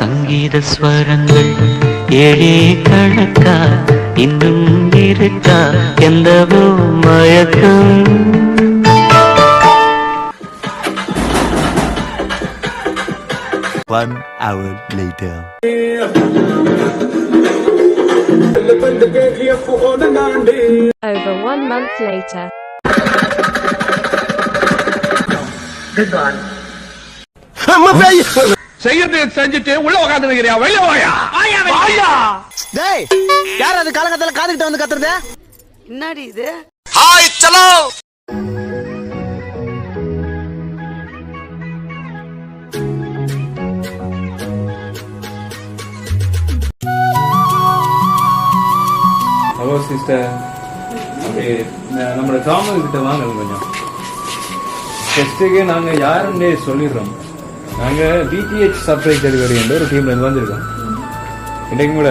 சங்கீத ஸ்வரங்கள் ஏழே கணக்கா இன்னும் இருக்கா எந்தவோ மயக்கம். 1 hour later. Over 1 month later. Goodbye. செய்யறது செஞ்சுட்டு உள்ள உட்காந்து நிக்கிறியா? வெளிய வாயா. டேய், யார் அது காலங்கத்துல காதுகிட்ட வந்து கத்துறது? என்னடி இது? ஹாய் சலோ. ஹலோ சிஸ்டர், நம்மளோட தாமஸ் கிட்ட வாங்க கொஞ்சம். டெஸ்ட்டுக்கு நாங்கள் யாருன்னே சொல்லிடுறோம். நாங்கள் டிடிஹெச் சர்ப்ரைஸ் டெலிவரி என்ற ஒரு டீம்ல இருந்து வந்திருக்கோம். இன்றைக்கு கூட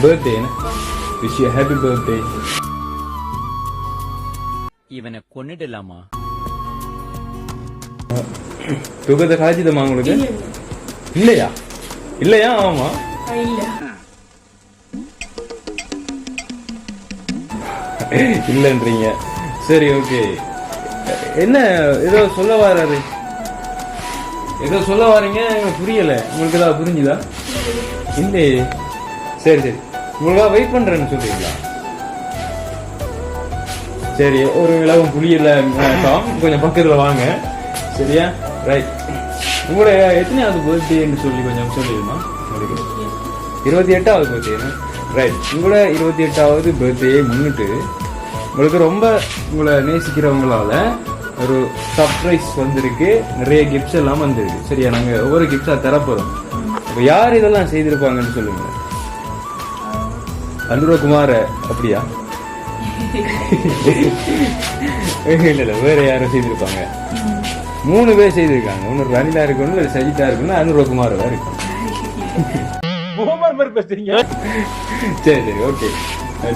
birthday, wish you happy birthday. இவனை கொன்னுடலாமா? துகத்தை காய்ச்சிதமா உங்களுக்கு? இல்லையா? இல்லையா? ஆமா இல்லன்றீங்க. சரி, ஓகே. என்ன ஏதோ சொல்ல வராரு? ஏதோ சொல்ல வரீங்க, புரியல. உங்களுக்கு ஏதாவது புரிஞ்சுதா? இல்லையே. சரி சரி, உங்களுக்காக வெயிட் பண்றேன்னு சொல்றீங்களா? சரி, ஒரு இலவம் புரியல. கொஞ்சம் பக்கத்துல வாங்க, சரியா? ரைட். உங்களோட எத்தனையாவது பர்த்டேன்னு சொல்லி கொஞ்சம் சொல்லிடுமா? 28வது பர்த்டே. ரைட். உங்களோட 28வது பர்த்டே முன்னிட்டு உங்களுக்கு ரொம்ப உங்களை நேசிக்கிறவங்களால ஒரு சர்ப்ரைஸ் வந்திருக்கு. நிறைய கிஃப்ட்ஸ் எல்லாம் வந்திருக்கு. சரியா? நாங்க ஒவ்வொரு கிஃப்ட்ஸா தரப்போறோம். இப்ப யார் இதெல்லாம் செய்திருப்பாங்கன்னு சொல்லுங்க. அனுரகுமார் அப்படியா? இல்ல, வேற யாரும் செய்திருப்பாங்க. 3 பேர் செய்திருக்காங்க. ஒன்னு ரனிலா இருக்கணும், ஒரு சஜிதா இருக்கணும், அனுரகுமார் இருக்கு. சரி சரி, ஓகே.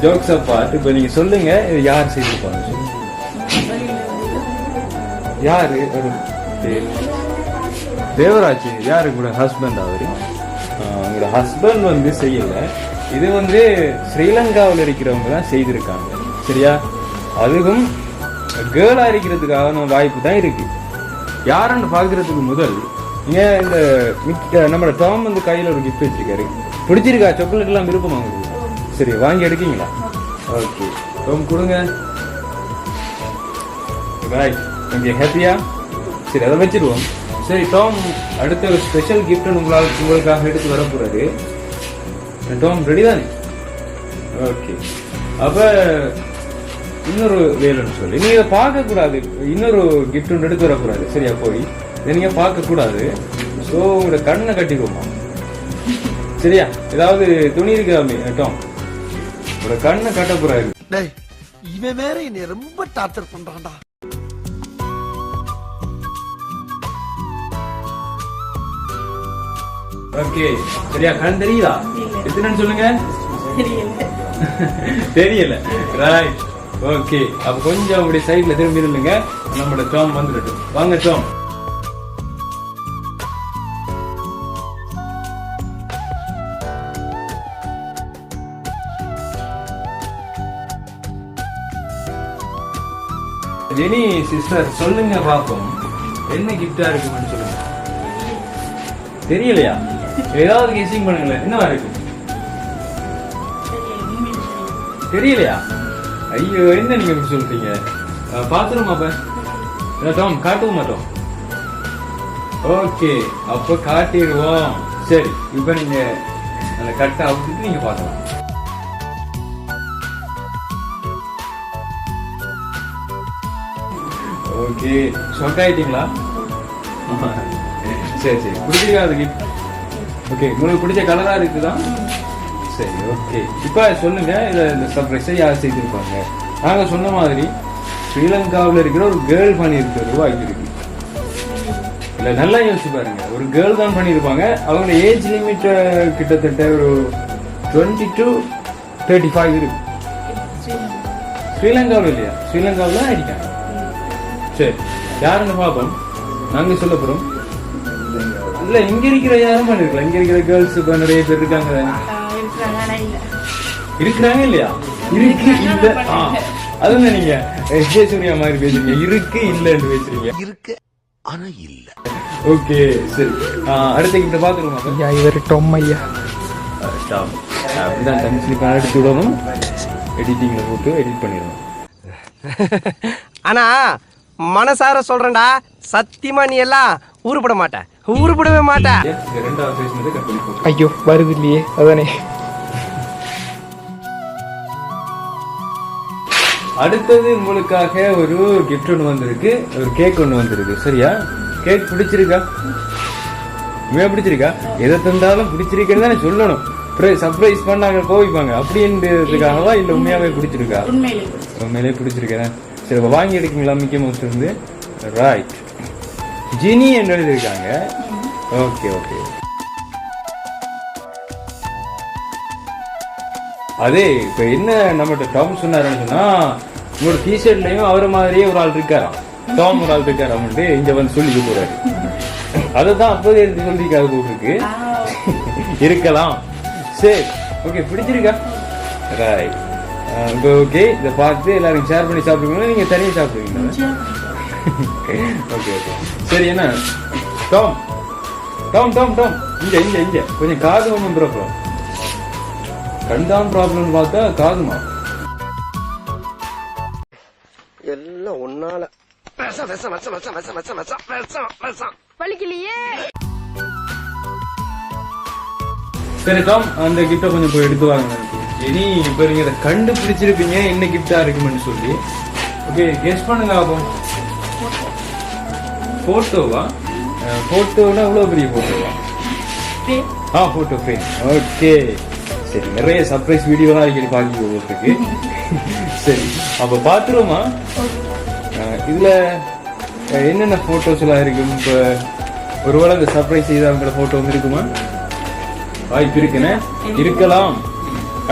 ஜோக்ஸ் அப்பார்ட், இப்ப நீங்க சொல்லுங்க யார் செய்திருப்பாங்க. யாரு? ஒரு தேவராஜ். யாரு கூட ஹஸ்பண்ட்? அவரு உங்களோட ஹஸ்பண்ட் வந்து செய்யல. இது வந்து ஸ்ரீலங்காவில் இருக்கிறவங்க தான் செய்திருக்காங்க. சரியா? அதுவும் கேர்ளா இருக்கிறதுக்கான வாய்ப்பு தான் இருக்கு. யாருன்னு பாக்குறதுக்கு முதல் இங்க இந்த நம்மளோட டாம் வந்து கையில ஒரு கிஃப்ட் வச்சிருக்காரு. பிடிச்சிருக்கா? சாக்லேட் எல்லாம் விருப்பமா உங்களுக்கு? சரி, வாங்கி எடுக்கீங்களா? ஓகே, டாம் கொடுங்க. கொஞ்சம் ஹாப்பியா? சரி, அதை வச்சிருவோம். சரி டாம், அடுத்த ஒரு ஸ்பெஷல் கிஃப்ட் உங்களுக்காக எடுத்து வர போறாரு. டாம் ரெடி தானே? ஓகே. அப்ப இன்னொரு வேலைன்னு சொல்லி நீங்க பார்க்க கூடாது. இன்னொரு கிஃப்ட் ஒன்று எடுத்து வரக்கூடாது. சரியா? போய் நீங்க பார்க்க கூடாது. ஸோ உங்களோட கண்ணை கட்டிக்குவோமா? சரியா? ஏதாவது துணி இருக்காமே டாம், உங்களோட கண்ணை கட்ட போறாரு. இவன் வேற என்னை ரொம்ப டார்ச்சர் பண்றான்டா. ஓகே, சரியா? கண் தெரியுதா? எத்தனைன்னு சொல்லுங்க. தெரியல. ரைட். ஓகே, அப்ப கொஞ்சம் அப்படி சைட்ல திரும்பி இருந்துங்க. நம்மளோட டாம் வந்துடட்டும். வாங்க டாம். ஜெனி சிஸ்டர், சொல்லுங்க பாப்போம், என்ன கிஃப்டா இருக்குன்னு சொல்லுங்க. தெரியலையா? ஏதாவது கெஸிங் பண்ணுங்களேன். என்னவா இருக்கு? தெரியலையா? ஐயோ, என்ன நீங்க இப்படி சொல்றீங்க? பாத்துருமா? அப்ப டாம் காட்டுவோம் மாட்டோம். ஓகே, அப்ப காட்டிடுவோம். சரி, இப்ப நீங்க அந்த கட்டை அவுத்துட்டு நீங்க பாக்கலாம். ஓகே, ஷாக் ஆயிட்டீங்களா? சரி சரி, பிடிச்சிருக்கா அது கிஃப்ட்? ஓகே, உங்களுக்கு பிடிச்ச கலரா இருக்குதான்? சரி, ஓகே. இப்ப சொல்லுங்க, இந்த சர்ப்ரைஸை யார் செய்திருப்பாங்க? நாங்க சொன்ன மாதிரி ஸ்ரீலங்காவில் இருக்கிற ஒரு கேர்ள் பண்ணியிருக்கிறது வாய்ப்பு இருக்கு. இல்ல, நல்லா யோசிச்சு பாருங்க. ஒரு கேர்ள் தான் பண்ணியிருப்பாங்க. அவங்க ஏஜ் லிமிட் கிட்டத்தட்ட ஒரு 20 to 35 இருக்கு. ஸ்ரீலங்காவில் இல்லையா? ஸ்ரீலங்காவில் தான் இருக்காங்க. சரி, யாருன்னு பாப்போம். நாங்க சொல்ல போறோம். இல்ல இங்க இருக்கிற யாரும் இருக்கலாம், இங்க இருக்கிற கேர்ள்ஸ் இப்ப நிறைய பேர் இருக்காங்க இருக்கிறாங்க இல்லையா? இருக்கு இல்ல அதுதான் நீங்க சூர்யா மாதிரி பேசுறீங்க, இருக்கு இல்லன்னு பேசுறீங்க. இருக்கு ஆனா இல்ல. ஓகே சரி, அடுத்த கிட்ட பாத்துருவோம். ஐயா இவர் டொம் ஐயா. அப்படிதான் தனிச்சு எடுத்து விடணும், எடிட்டிங்ல போட்டு எடிட் பண்ணிடணும். ஆனா மனசார சொல்றேன்டா, சத்தியமா நீ எல்லாம் ஊருப்பட மாட்ட, ஊருப்படவே மாட்ட. இந்த ரெண்டாவது பேஸ் மட்டும் கட் பண்ணி போட்டு. ஐயோ வருது இல்லையே, அதானே. அடுத்தது உங்களுக்காக ஒரு கிஃப்ட் ஒன்று வந்திருக்கு, ஒரு கேக் ஒன்று வந்திருக்கு. சரியா? கேக் பிடிச்சிருக்கா? உண்மையா பிடிச்சிருக்கா? எதை தந்தாலும் பிடிச்சிருக்கேன்னு தானே சொல்லணும். சர்ப்ரைஸ் பண்ணாங்க கோவிப்பாங்க அப்படின்றதுக்காகவா இல்ல உண்மையாவே பிடிச்சிருக்கா? உண்மையிலே பிடிச்சிருக்கேன். சரி வாங்கி எடுக்கீங்களா? மிக்கி மவுஸ் இருந்து. ரைட், ஜினி என்று எழுதியிருக்காங்க. Okay okay. அதே இப்ப என்ன நம்மகிட்ட டாம் சொன்னாருன்னு சொன்னா, உங்களோட டிஷர்ட்லயும் அவரை மாதிரியே ஒரு ஆள் இருக்காராம், டாம் ஒரு ஆள் இருக்காராம், இங்க வந்து சொல்லிக்க போறாரு. அததான் அப்போதே சொல்லிக்காது போட்டுருக்கு. இருக்கலாம். சரி ஓகே, பிடிச்சிருக்கா? ரைட், இப்போ ஓகே. இதை பார்த்து எல்லாரும் ஷேர் பண்ணி சாப்பிடுவீங்களா நீங்க தனியாக சாப்பிடுவீங்களா? ஓகே ஓகே சரி. என்ன டாம் டாம் டாம் டாம் இங்க இங்க இங்க கொஞ்சம் காது ஒன்றும் ப்ராப்ளம், கண்தான் ப்ராப்ளம் பார்த்தா காதுமா எல்லாம் ஒன்னால சரி டாம், அந்த கிஃப்ட கொஞ்சம் போய் எடுத்து வாங்க. இனி இப்ப நீங்க அதை கண்டுபிடிச்சிருப்பீங்க என்ன கிஃப்டா இருக்குன்னு சொல்லி. ஓகே கெஸ் பண்ணுங்க. அப்போ போட்டோவா? போட்டோனா எவ்வளவு பெரிய போட்டோவா? Photo frame. ஓகே சரி, நிறைய சர்ப்ரைஸ் வீடியோலாம் அடிக்கடி பாக்கி போகிறதுக்கு. சரி அப்ப பாத்துருவோமா? இதுல என்னென்ன போட்டோஸ் எல்லாம் இருக்கும்? இப்ப ஒருவேளை இந்த சர்ப்ரைஸ் செய்தவங்களோட போட்டோ இருக்குமா? வாய்ப்பு இருக்குன்னு இருக்கலாம்,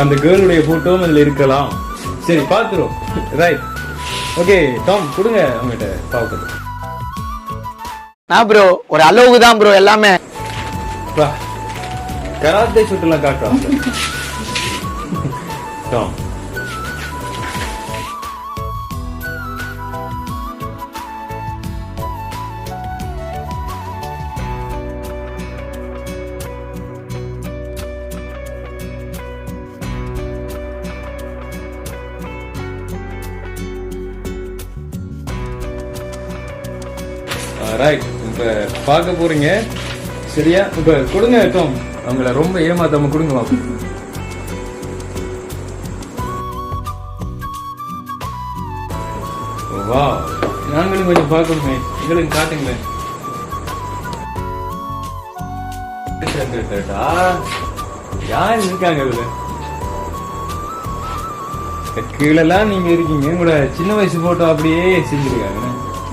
அந்த கேர்ளுடைய போட்டோவும் அதுல இருக்கலாம். சரி பாத்துருவோம். ரைட் ஓகே டாம் கொடுங்க அவங்ககிட்ட பாக்குறது. நான் ப்ரோ ஒரு அளவுக்கு தான் ப்ரோ எல்லாமே. வா கராத்தே சுட்டுலாம் காட்டுறோம். டாம் ரைட், இப்ப பார்க்க போறீங்க. சரியா? இப்ப கொடுங்க டாம், அவங்கள ரொம்ப ஏமாத்தாம கொடுங்க. வா நாங்களும் கொஞ்சம் பார்க்கணுமே, எங்களுக்கு காட்டுங்களேன். யார் இருக்காங்க இதுல? கீழெல்லாம் நீங்க இருக்கீங்க, உங்களோட சின்ன வயசு போட்டோ அப்படியே செஞ்சிருக்காங்க.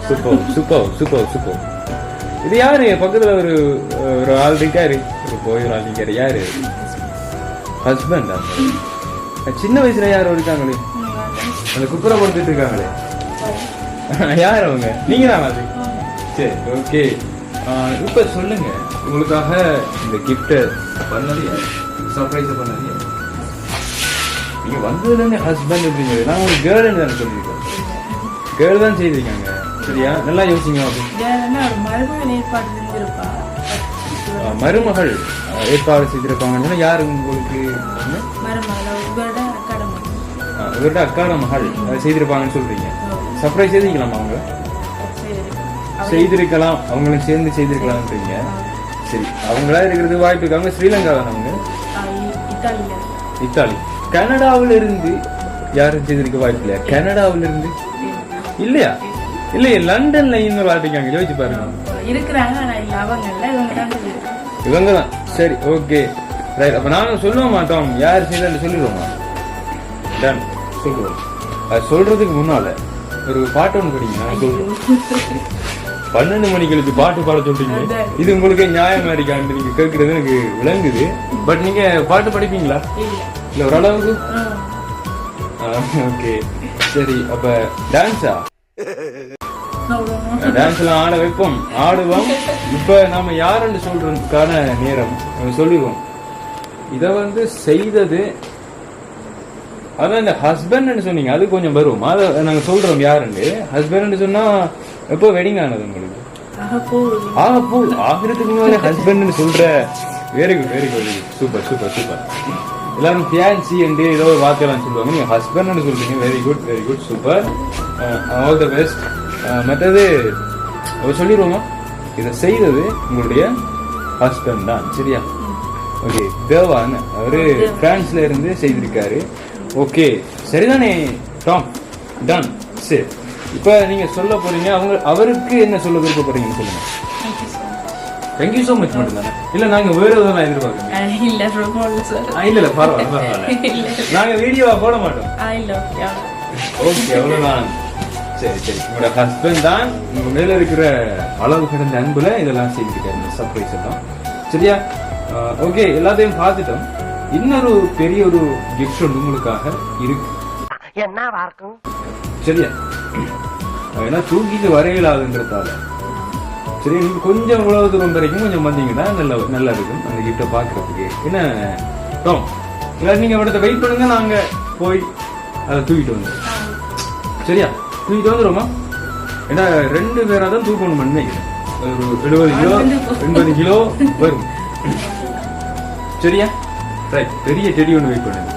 Super super super super. இது யாரு பக்கத்துல ஒரு ஆள் இருக்காரு, ஒரு போய் ஒரு ஆள் இருக்காரு. யாரு? ஹஸ்பண்டா? சின்ன வயசுல யாரும் இருக்காங்களே, அந்த குப்புரை கொடுத்துட்டு இருக்காங்களே, யார் அவங்க? நீங்க தான் அது? சரி ஓகே. இப்ப சொல்லுங்க, உங்களுக்காக இந்த கிஃப்ட் பண்ணது யாரு? சர்ப்ரைஸ் பண்ணது யாரு? நீங்க வந்ததுல இருந்து ஹஸ்பண்ட் அப்படிங்கிறது நான் ஒரு கேர்ள்னு தானே சொல்லியிருக்கேன். கேர்ள் தான் செய்திருக்காங்க. சரியா? நல்லா யோசிங்க. மருமகள் ஏற்பாடு செய்திருப்பாங்கன்னா யாரு உங்களுக்கு? இவரோட அக்காட மகள் செய்திருப்பாங்கன்னு சொல்றீங்க. சர்ப்ரைஸ் செய்திருக்கலாமா? அவங்க செய்திருக்கலாம், அவங்களும் சேர்ந்து செய்திருக்கலாம்ன்றீங்க. சரி, அவங்களா இருக்கிறது வாய்ப்பு இருக்காங்க. ஸ்ரீலங்கா தானே அவங்க? இத்தாலி. கனடாவில் இருந்து யாரும் செய்திருக்க வாய்ப்பு இல்லையா? கனடாவில் இருந்து இல்லையா? இல்லையே, லண்டன்ல இன்னொரு ஆட்டிக்காங்க. யோசிச்சு பாருங்க. இவங்க தான். சரி ஓகே ரைட். அப்ப நானும் சொல்ல மாட்டோம், யார் செய்தாலும் சொல்லிடுவோமா? டன் சொல்லுவோம். அது சொல்றதுக்கு முன்னால ஒரு பாட்டு ஒண்ணு படிங்க. நான் சொல்றேன். 12 மணிகளுக்கு பாட்டு பாட சொல்றீங்க, இது உங்களுக்கு நியாயமா இருக்கான்னு நீங்க கேட்கறது எனக்கு விளங்குது. பட் நீங்க பாட்டு படிப்பீங்களா? இல்ல ஓரளவுக்கு. ஓகே சரி. அப்ப டான்ஸா? டான்ஸ் எல்லாம் ஆட வைப்போம், ஆடுவோம். இப்ப நாம யாருன்னு சொல்றதுக்கான நேரம் சொல்லிடுவோம். இத வந்து செய்தது அதான் இந்த ஹஸ்பண்ட் சொன்னீங்க, அது கொஞ்சம் வரும். அதை நாங்க சொல்றோம் யாருன்னு. ஹஸ்பண்ட் சொன்னா எப்போ வெட்டிங் ஆனது உங்களுக்கு? ஆகிறதுக்கு முன்னாடி ஹஸ்பண்ட் சொல்ற. Very good, very good, super super super. எல்லாரும் ஃபியான்சி என்று ஏதோ ஒரு வார்த்தையெல்லாம் சொல்லுவாங்க, நீங்க ஹஸ்பண்ட் சொல்றீங்க. Very good, very good, super, all the best. மற்றது சொல்லிடுவோமா, இதை செய்தது உங்களுடைய ஹஸ்பண்ட் தான், சரியா? ஓகே, தேவான் அவரு பிரான்ஸ்ல இருந்து செய்திருக்காரு. ஓகே, சரிதானே டாம்? டன். சரி, இப்ப நீங்க சொல்ல போறீங்க. அவருக்கு என்ன சொல்ல விருப்ப போறீங்கன்னு சொல்லுங்க. தேங்க்யூ சோ மச் மட்டும் தானே? இல்ல நாங்க வேற எதுவும் எதிர்பார்க்கணும்? இல்ல பரவாயில்ல, நாங்க வீடியோவா போட மாட்டோம். ஓகே, அவ்வளவுதான். சரி சரி, உங்களோட ஹஸ்பண்ட் தான் உங்க மேல இருக்கிற அளவு கடந்த அன்புல இதெல்லாம் செய்திருக்காரு, இந்த சர்ப்ரைஸ் எல்லாம், சரியா? ஓகே, எல்லாத்தையும் பார்த்துட்டோம். இன்னொரு பெரிய ஒரு கிஃப்ட் ஒன்று உங்களுக்காக இருக்கு. சரியா? ஏன்னா தூக்கிட்டு வரையலாதுன்றதால சரி, நீங்க கொஞ்சம் இவ்வளவு தூரம் வரைக்கும் கொஞ்சம் வந்தீங்கன்னா நல்லா இருக்கும் அந்த கிஃப்டை பாக்குறதுக்கு. என்ன டாம், நீங்க இடத்த வெயிட் பண்ணுங்க, நாங்க போய் அதை தூக்கிட்டு வந்து. சரியா? தூக்கிட்டு வந்துடுவோமா? ஏன்னா 2 பேரா தான் தூக்கணும் பண்ணி ஒரு 70 கிலோ 80 கிலோ வரும். சரியா? ரைட், பெரிய செடி ஒன்று வெயிட் பண்ணுங்க,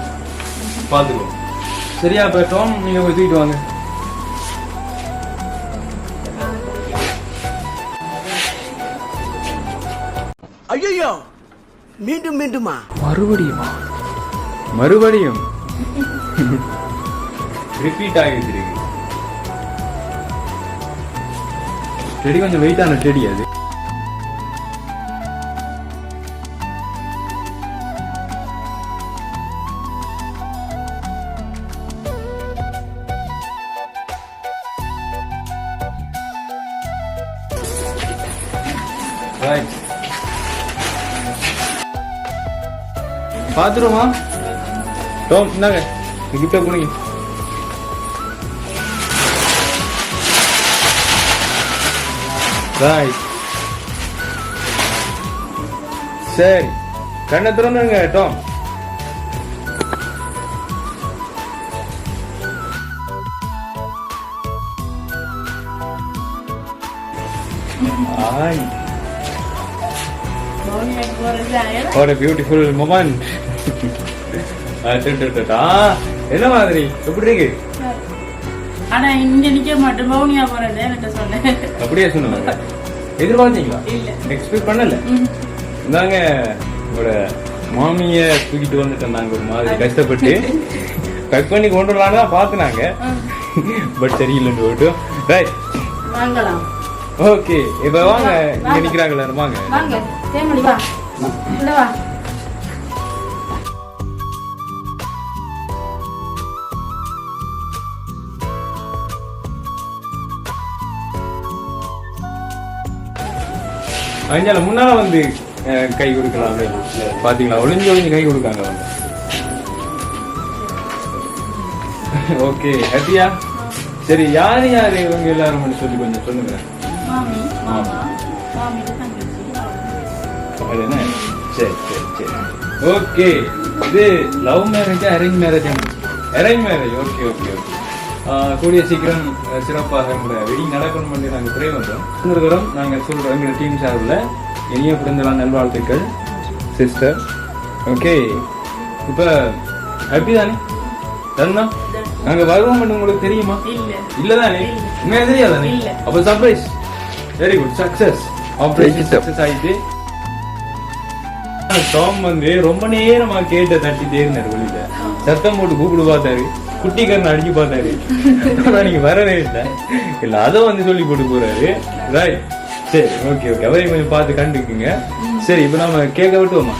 பார்த்துக்குவோம். சரியா? இப்போ டாம் நீங்க போய் தூக்கிட்டு வாங்க. ஐயோ, மீண்டும் மீண்டுமா? மறுபடியும் ரிப்பீட் ஆகிட்டு இருக்கு. செடி கொஞ்சம் வெயிட்டான செடி அது. பாத்துருமா டாம்? இந்தாங்க கிஃப்ட கொடுங்க. சரி, கண்ணை திறந்துங்க Tom. What a beautiful moment. என்ன மாதிரி எப்படி இருக்கு? ஆனா இங்க நிக்க மாட்டேன், பவுனியா போறேன் எனக்கு சொன்னேன். அப்படியே சொன்னாங்க. எதிர்பார்த்தீங்களா? எக்ஸ்பெக்ட் பண்ணல. இந்தாங்க உங்களோட மாமிய தூக்கிட்டு வந்துட்டோம் நாங்க ஒரு மாதிரி கஷ்டப்பட்டு கட் பண்ணி கொண்டு வரலான்னு தான் பாத்துனாங்க. பட் சரியில்லைன்னு போட்டு ரைட் வாங்கலாம். ஓகே, இப்ப வாங்க, இங்க நிக்கிறாங்களா? வாங்க வாங்க, தேமடி வா, உள்ள வா. அஞ்சால முன்னால வந்து கை கொடுக்கலாம். பாத்தீங்களா, ஒளிஞ்சு ஒளிஞ்சு கை கொடுக்காங்க வந்து. ஓகே, ஹாப்பியா? சரி, யாரு யாரு இவங்க எல்லாரும் சொல்லி கொஞ்சம் சொல்லுங்க. மாமி, மாமா, மாமி தங்கச்சி. என்ன? சரி சரி சரி, ஓகே. இது லவ் மேரேஜா அரேஞ்ச் மேரேஜா? Arrange marriage. Okay okay okay. கூடிய சீக்கிரம் சிறப்பாக எங்களோட வெட்டிங் நடக்கணும் பண்ணி நாங்கள் பிரே பண்றோம். இன்னொரு தரம் நாங்கள் சொல்றோம் எங்களோட டீம் சார்பில் இனிய பிறந்தநாள் நல்வாழ்த்துக்கள் சிஸ்டர். ஓகே, இப்ப ஹாப்பி தானே? தன்னா நாங்க வருவோம் உங்களுக்கு தெரியுமா? இல்லதானே? உண்மையா தெரியாதானே? அப்ப surprise. Very good, success. Operation success ஆயிட்டு டாம் வந்து ரொம்ப நேரமா கேட்ட தட்டி தேர்ந்தாரு. வெளியில சத்தம் போட்டு கூப்பிடு பார்த்தாரு, குட்டிக்காரன் அடிச்சு பார்த்தாரு. ஆனா நீங்க வரவே இல்ல அதை வந்து சொல்லி போட்டு போறாரு. ரைட், சரி, ஓகே ஓகே, அவரையும் கொஞ்சம் பார்த்து கண்டுக்குங்க. சரி, இப்ப நம்ம கேட்க விட்டுவோமா?